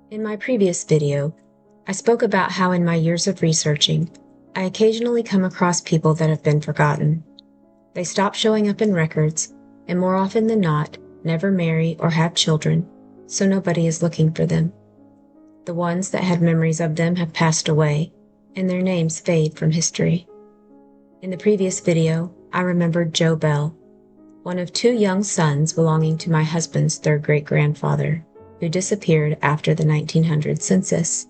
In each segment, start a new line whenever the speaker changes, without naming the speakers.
In my previous video, I spoke about how in my years of researching, I occasionally come across people that have been forgotten. They stop showing up in records, and more often than not, never marry or have children, so nobody is looking for them. The ones that had memories of them have passed away, and their names fade from history. In the previous video, I remembered Joe Bell, one of two young sons belonging to my husband's third great-grandfather, who disappeared after the 1900 census.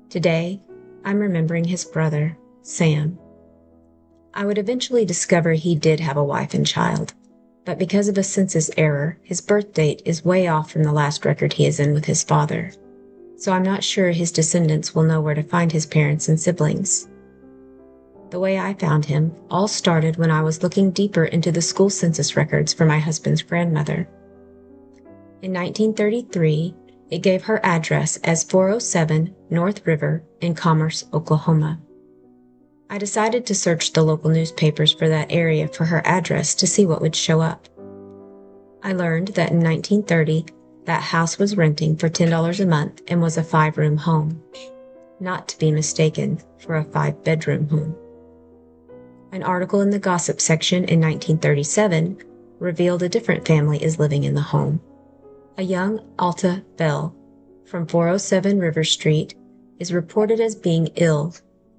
Today, I'm remembering his brother, Sam. I would eventually discover he did have a wife and child, but because of a census error, his birth date is way off from the last record he is in with his father, so I'm not sure his descendants will know where to find his parents and siblings. The way I found him all started when I was looking deeper into the school census records for my husband's grandmother. In 1933, it gave her address as 407 North River in Commerce, Oklahoma. I decided to search the local newspapers for that area for her address to see what would show up. I learned that in 1930, that house was renting for $10 a month and was a 5-room home, not to be mistaken for a 5-bedroom home. An article in the gossip section in 1937 revealed a different family is living in the home. A young Alta Bell from 407 River Street is reported as being ill,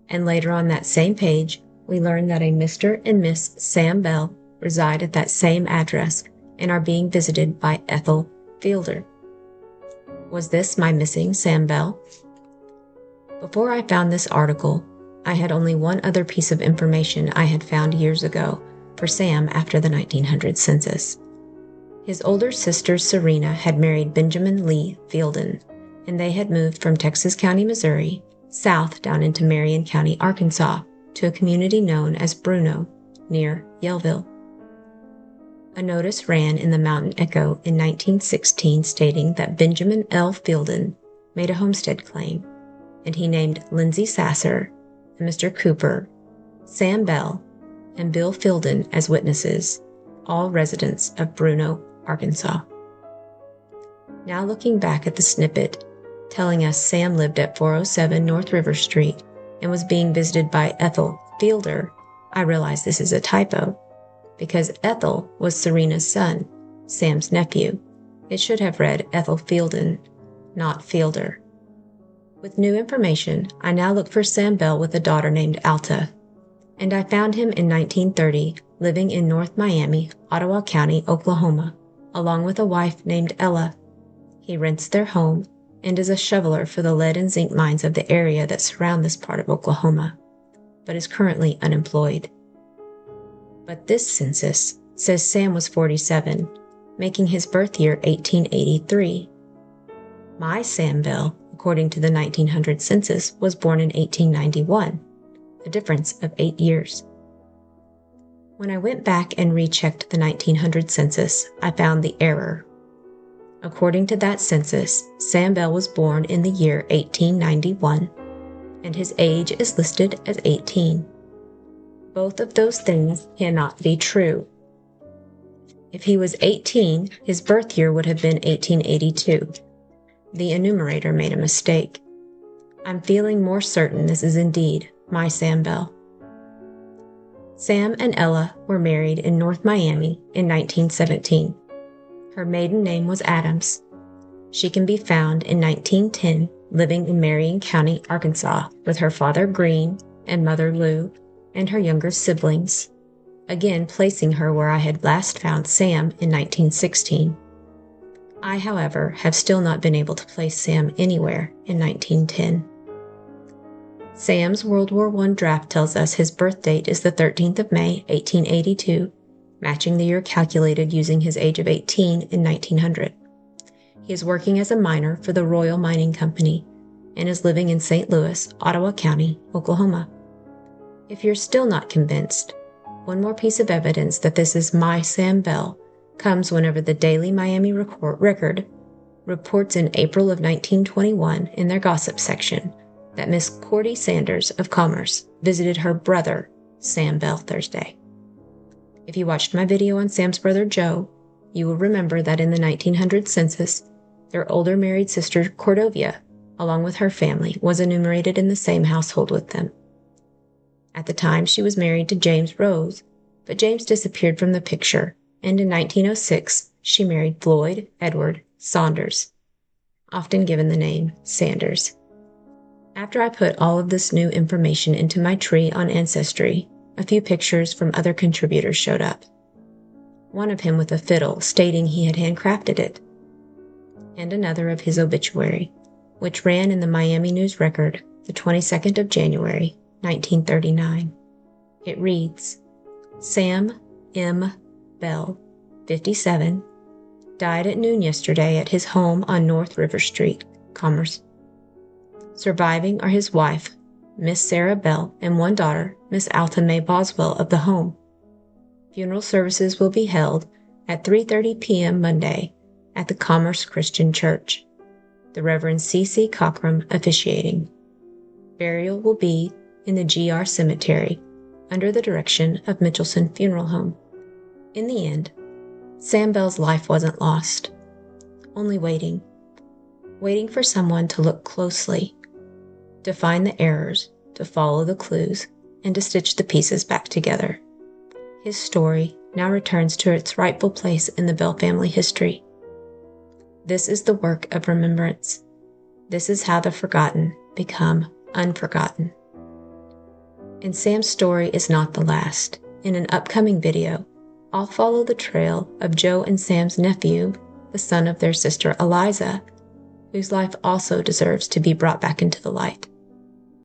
and later on that same page, we learn that a Mr. and Miss Sam Bell reside at that same address and are being visited by Ethel Fielder. Was this my missing Sam Bell? Before I found this article, I had only one other piece of information I had found years ago for Sam after the 1900 census. His older sister Serena had married Benjamin Lee Fielden, and they had moved from Texas County, Missouri, south down into Marion County, Arkansas, to a community known as Bruno, near Yellville. A notice ran in the Mountain Echo in 1916 stating that Benjamin L. Fielden made a homestead claim, and he named Lindsay Sasser and Mr. Cooper, Sam Bell, and Bill Fielden as witnesses, all residents of Bruno, Arkansas. Now looking back at the snippet, telling us Sam lived at 407 North River Street and was being visited by Ethel Fielder, I realize this is a typo, because Ethel was Serena's son, Sam's nephew. It should have read Ethel Fielden, not Fielder. With new information, I now look for Sam Bell with a daughter named Alta, and I found him in 1930 living in North Miami, Ottawa County, Oklahoma, along with a wife named Ella. He rents their home and is a shoveler for the lead and zinc mines of the area that surround this part of Oklahoma, but is currently unemployed. But this census says Sam was 47, making his birth year 1883. My Sam Bell, according to the 1900 census, was born in 1891, a difference of 8 years. When I went back and rechecked the 1900 census, I found the error. According to that census, Sam Bell was born in the year 1891, and his age is listed as 18. Both of those things cannot be true. If he was 18, his birth year would have been 1882. The enumerator made a mistake. I'm feeling more certain this is indeed my Sam Bell. Sam and Ella were married in North Miami in 1917. Her maiden name was Adams. She can be found in 1910 living in Marion County, Arkansas, with her father Green and mother Lou and her younger siblings, again placing her where I had last found Sam in 1916. I, however, have still not been able to place Sam anywhere in 1910. Sam's World War I draft tells us his birth date is the 13th of May, 1882, matching the year calculated using his age of 18 in 1900. He is working as a miner for the Royal Mining Company and is living in St. Louis, Ottawa County, Oklahoma. If you're still not convinced, one more piece of evidence that this is my Sam Bell comes whenever the Daily Miami Record reports in April of 1921 in their gossip section that Miss Cordy Sanders of Commerce visited her brother, Sam Bell, Thursday. If you watched my video on Sam's brother Joe, you will remember that in the 1900 census, Their older married sister, Cordovia, along with her family, was enumerated in the same household with them. At the time, she was married to James Rose, but James disappeared from the picture, and in 1906, she married Floyd Edward Saunders, often given the name Sanders. After I put all of this new information into my tree on Ancestry, a few pictures from other contributors showed up. One of him with a fiddle stating he had handcrafted it, and another of his obituary, which ran in the Miami News Record the 22nd of January, 1939. It reads, Sam M. Bell, 57, died at noon yesterday at his home on North River Street, Commerce. Surviving are his wife, Miss Sarah Bell, and one daughter, Miss Alta Mae Boswell of the home. Funeral services will be held at 3:30 p.m. Monday at the Commerce Christian Church. The Reverend C.C. Cockram officiating. Burial will be in the GR Cemetery under the direction of Mitchelson Funeral Home. In the end, Sam Bell's life wasn't lost, only waiting for someone to look closely, to find the errors, to follow the clues, and to stitch the pieces back together. His story now returns to its rightful place in the Bell family history. This is the work of remembrance. This is how the forgotten become unforgotten. And Sam's story is not the last. In an upcoming video, I'll follow the trail of Joe and Sam's nephew, the son of their sister Eliza, whose life also deserves to be brought back into the light.